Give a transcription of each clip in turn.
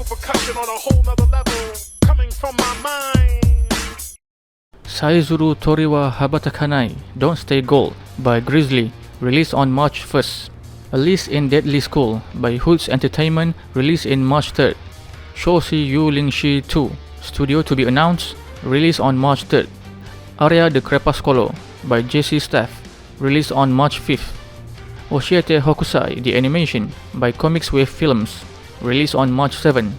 percussion on a whole nother level, coming from my mind. Saezuru Tori wa Habatakanai, Don't Stay Gold by Grizzly, released on March 1st. Alice in Deadly School by Hoots Entertainment, released in March 3rd. Shouxi Yu Ling Shi 2, studio to be announced, released on March 3rd. ARIA The CREPUSCOLO by JC Staff, released on March 5th. Oshiete Hokusai The Animation by Comics Wave Films, released on March 7th.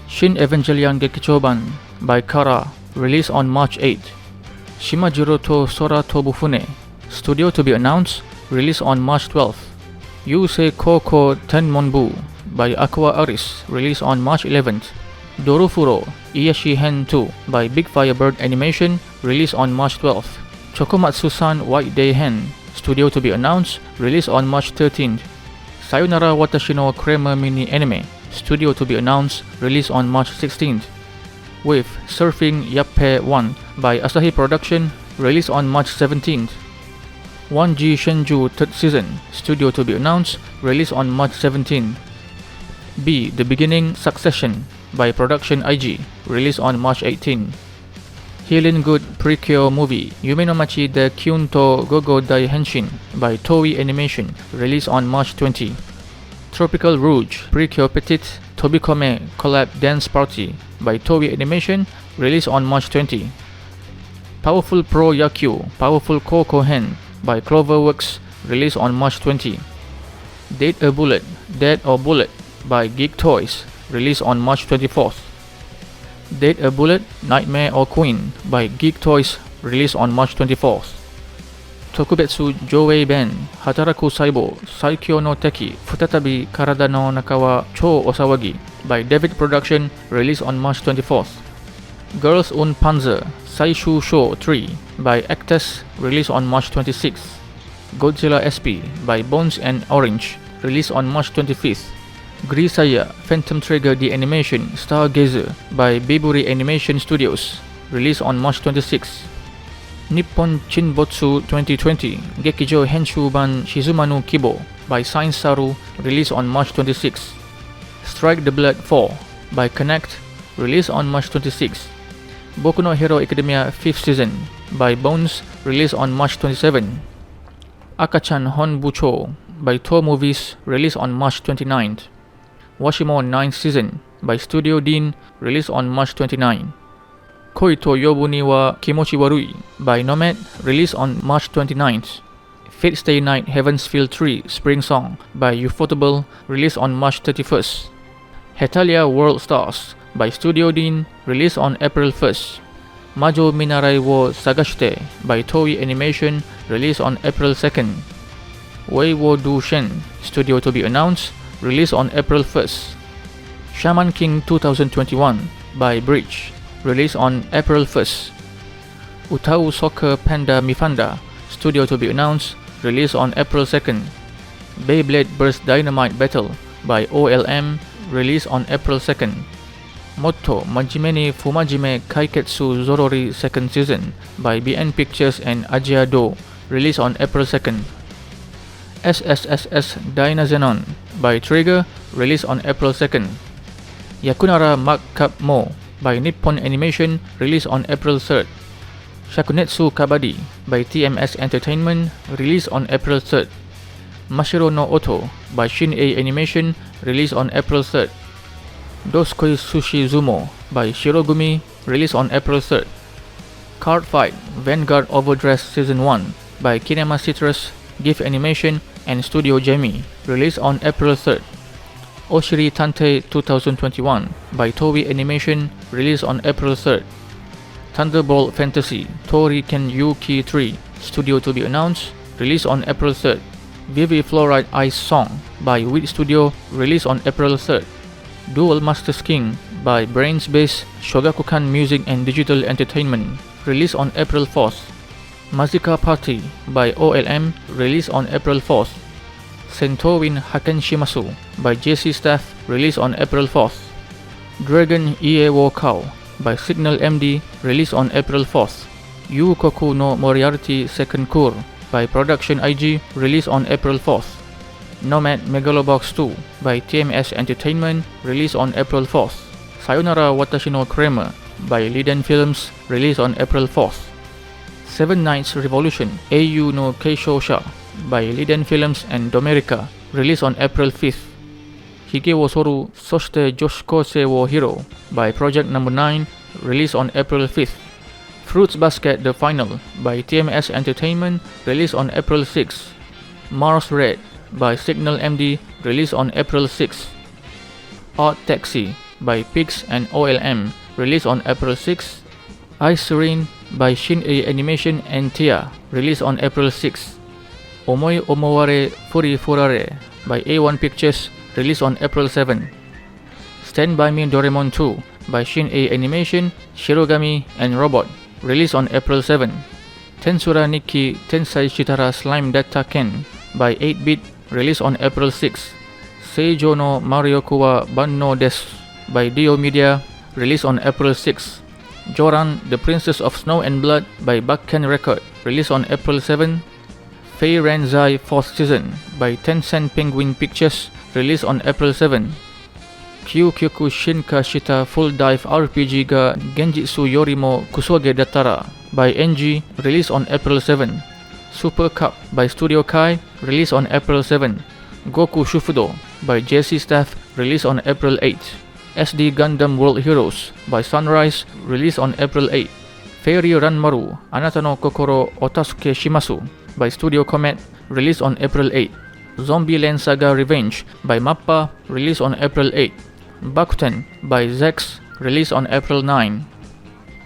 Shin Evangelion Gekijou-ban by Kara, released on March 8th. Shimajirou to Sora Tobu Fune, studio to be announced, released on March 12th. Yuusei Koukou Tenmon-bu by Aqua Aris, released on March 11th. DoruFuro Iyashi-hen 2 by Big Firebird Animation, released on March 12th. Chocomatsu-san White Day-hen, studio to be announced, released on March 13th. Sayonara Watashi no Cramer mini anime, studio to be announced, released on March 16th. With Surfing Yappe 1 by Asahi Production, released on March 17th. Wan Jie Shen Zhu 3rd season, studio to be announced, released on March 17th. B. The Beginning Succession by Production IG, released on March 18th. Healin Good Precure movie Yume no Machi de Kyun to Gogo Dai Henshin by Toei Animation, released on March 20. Tropical-Rouge Precure Petite Tobikome Collab Dance Party by Toei Animation, released on March 20. Powerful Pro Yakyu Powerful Koukou-hen by Cloverworks, released on March 20. Dead a Bullet Dead or Bullet by Geek Toys, released on March 24th. Dead a Bullet Nightmare or Queen by Geek Toys, released on March 24th. Tokubetsu Jouei-ban Hataraku Saibo Saikyo no Teki Futatabi Karada no Naka wa Chou Osawagi by David Production, released on March 24th. Girls Un Panzer Saishu Show 3 by Actors, released on March 26th. Godzilla SP by Bones and Orange, released on March 25th. Grisaya Phantom Trigger The Animation Stargazer by Biburi Animation Studios, released on March 26th. Nippon Chinbotsu 2020 Gekijou Henshu-ban Shizumanu Kibo by Science Saru, released on March 26th. Strike the Blood 4 by Connect, released on March 26th. Boku no Hero Academia 5th season by Bones, released on March 27. Akachan Honbucho by Toe Movies, released on March 29th. Washimo 9th season by Studio Dean, released on March 29. Koi to Yobu ni wa Kimochi Warui by Nomad, released on March 29th. Fate Stay Night Heaven's Feel 3 Spring Song by Ufotable, released on March 31st. Hetalia World Stars by Studio Dean, released on April 1st. Majo Minarai wo Sagashite by Toei Animation, released on April 2nd. Wei wo Du Shen, studio to be announced, released on April 1st. Shaman King 2021 by Bridge, released on April 1st. Utau Soccer Panda Mifanda, studio to be announced, released on April 2nd. Beyblade Burst Dynamite Battle by OLM, released on April 2nd. Motto Majime ni Fumajime Kaiketsu Zorori 2nd season by BN Pictures and Ajia Do, released on April 2nd. SSSS Dynazenon by Trigger, released on April 2nd. Yakunara Mark Cup Mo by Nippon Animation, released on April 3rd. Shakunetsu Kabaddi by TMS Entertainment, released on April 3rd. Mashiro no Oto by Shin-A Animation, released on April 3rd. Doskoi Sushi Zumo by Shirogumi, released on April 3rd. Card Fight Vanguard Overdress Season 1 by Kinema Citrus, GIF Animation and Studio Jamie, released on April 3rd. Oshiri Tante 2021 by Toei Animation, released on April 3rd. Thunderbolt Fantasy Tori Ken Yuki 3, studio to be announced, released on April 3rd. Vivi Fluoride Ice Song by Wit Studio, released on April 3rd. Duel Masters King by Brains Base Shogakukan Music and Digital Entertainment, released on April 4th. Mazika Party by OLM, released on April 4th. Sentouin Hakenshimasu by JC Staff, released on April 4th. Dragon Ie wo Kao by Signal MD, released on April 4th. Yukoku no Moriarty Second Cour by Production IG, released on April 4th. Nomad Megalobox 2 by TMS Entertainment, released on April 4th. Sayonara Watashi no Cramer by Liden Films, released on April 4th. Seven Knights Revolution AU no Keishōsha by Liden Films and Domerica, released on April 5th. Hige wo Soru Soshite Joshikosei wo Hiro by Project No. 9, released on April 5th. Fruits Basket The Final by TMS Entertainment, released on April 6th. Mars Red by Signal MD, released on April 6th. Odd Taxi by Pix and OLM, released on April 6th. Ice Serene by Shin Animation and Tia, released on April 6th. Omoi Omoware Furi Furare by A1 Pictures, released on April 7. Stand By Me Doraemon 2 by Shin Animation, Shirogami and Robot, released on April 7. Tensura Nikki Tensai Shitara Slime Data Ken by 8-Bit, released on April 6. Seijo no Marioku wa Banno Desu by Dio Media, released on April 6. Joran The Princess of Snow and Blood by Bakken Record, released on April 7. Fei Renzai 4th Season by Tencent Penguin Pictures, released on April 7. Kyukyoku Shinka Shita Full Dive RPG ga Genjitsu Yorimo Kusoge Datara by NG, released on April 7. Super Cup by Studio Kai, released on April 7. Goku Shufudo by JC Staff, released on April 8. SD Gundam World Heroes by Sunrise, released on April 8. Fairy Ranmaru Anata no Kokoro Otasuke Shimasu by Studio Comet, released on April 8. Zombieland Saga Revenge by Mappa, released on April 8. Bakuten by Zex, released on April 9.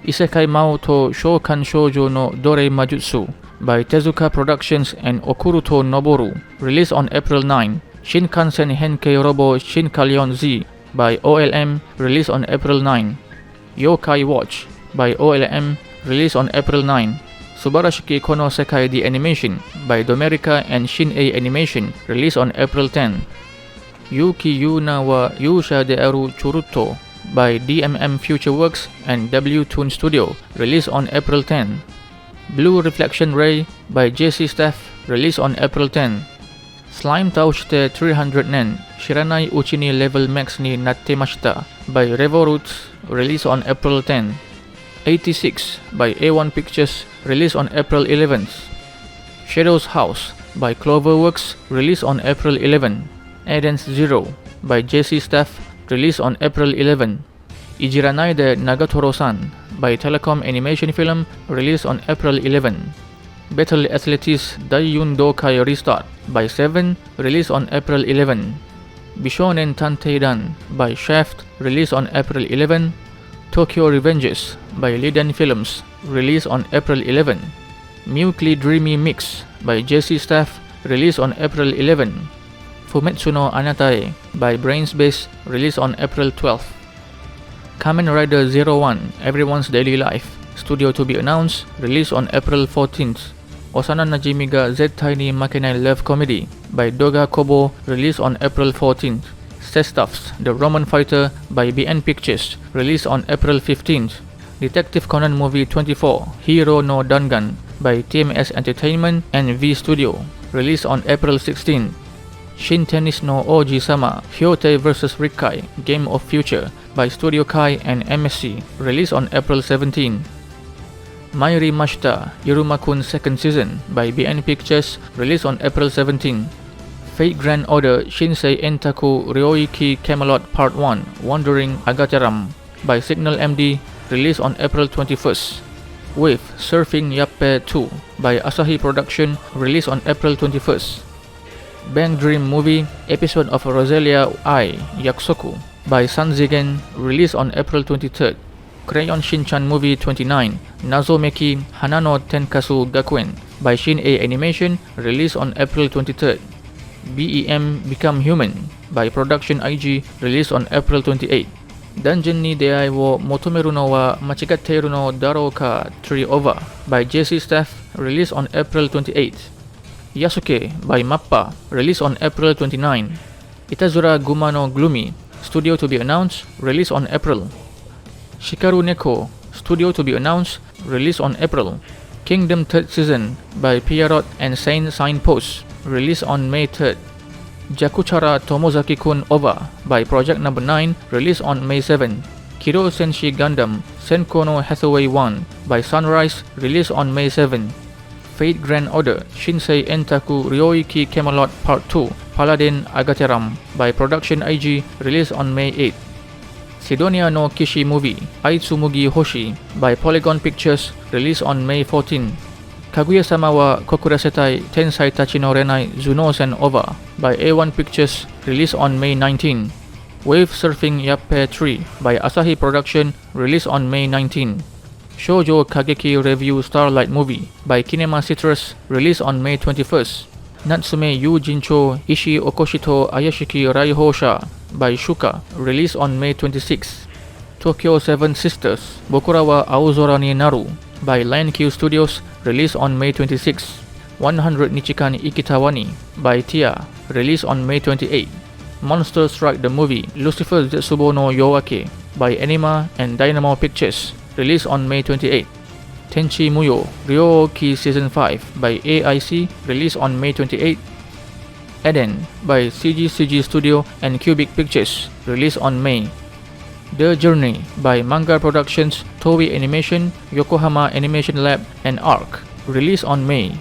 Isekai Mao to Shokan Shoujo no Dore Majutsu by Tezuka Productions and Okuruto Noboru, released on April 9. Shinkansen Henkei Robo Shinkalion Z by OLM, released on April 9. Yokai Watch by OLM, released on April 9. Subarashiki Kono Sekai The Animation by Domerica and Shin Animation, released on April 10. Yuki Yuna wa Yusha de Aru Churuto by DMM Future Works and W Toon Studio, released on April 10. Blue Reflection Ray by JC Staff, released on April 10. Slime Taushite 300 Nen Shiranai Uchi ni Level Max ni Nattemashita by Revoroots, released on April 10. 86 by A1 Pictures, released on April 11th. Shadow's House by Cloverworks, released on April 11. Eden's Zero by JC Staff, released on April 11. Ijiranai de Nagatoro-san by Telecom Animation Film, released on April 11. Battle Athletics Daiyun Dokai Restart by 7, released on April 11. Bishonen Tanteidan by Shaft, released on April 11. Tokyo Revenges by Liden Films, released on April 11. Mewkly Dreamy Mix by JC Staff, released on April 11. Fumetsu no Anatae by Brainspace, released on April 12th. Kamen Rider 01 Everyone's Daily Life, studio to be announced, released on April 14th. Osana Najimi ga Zettai ni Makenai Love Comedy by Doga Kobo, released on April 14th. Sestuffs The Roman Fighter by BN Pictures, released on April 15th. Detective Conan Movie 24 Hero no Dangan by TMS Entertainment and V Studio, released on April 16th. Shin Tennis no Oji-sama Hyote vs Rikkai Game of Future by Studio Kai and MSC, released on April 17. Mairi Mashita Irumakun Second Season by BN Pictures, released on April 17. Fate Grand Order Shinsei Entaku Ryoiki Camelot Part 1 Wandering Agateram by Signal MD, released on April 21st. With Surfing Yappe 2 by Asahi Production, released on April 21st. Bang Dream Movie Episode of Roselia I Yakusoku by Sanzigen, released on April 23rd. Crayon Shinchan Movie 29 Nazomeki Hanano Tenkasu Gakuen by Shin Animation, released on April 23rd. BEM Become Human by Production IG, released on April 28th. Dungeon ni Deai wo Motomeru no wa Machigatteru no Daro ka Tree Over by JC Staff, released on April 28th. Yasuke by Mappa, released on April 29. Itazura Guma no Gloomy, studio to be announced, released on April. Shikaru Neko, studio to be announced, released on April. Kingdom 3rd Season by Pierrot and Saint Signpost, released on May 3rd. Jakuchara Tomozaki-kun OVA by Project Number 9, released on May 7. Kiro Senshi Gundam Senko no Hathaway 1 by Sunrise, released on May 7. Fate Grand Order Shinsei Entaku Ryoiki Camelot Part 2 Paladin Agateram by Production IG, released on May 8. Sidonia no Kishi Movie Aitsumugi Hoshi by Polygon Pictures, released on May 14. Kaguya-sama wa Kokurasetai Tensai Tachi no Renai Zuno-sen OVA by A1 Pictures, released on May 19. Wave Surfing Yappe 3 by Asahi Production, released on May 19. Shoujo Kageki Review Starlight Movie by Kinema Citrus, released on May 21st. Natsume Yu Jincho Ishi Okoshito Ayashiki Raihosha by Shuka, released on May 26. Tokyo 7 Sisters Bokurawa Aozora ni Naru by Lion Q Studios, released on May 26. 100 Nichikan Ikitawani by Tia, released on May 28. Monster Strike the Movie Lucifer Zetsubo no Yoake by Anima and Dynamo Pictures, released on May 28. Tenchi Muyo Ryo-Ki Season 5 by AIC, released on May 28. Eden by CG Studio and Cubic Pictures, released on May. The Journey by Manga Productions, Toei Animation, Yokohama Animation Lab, and ARC, released on May.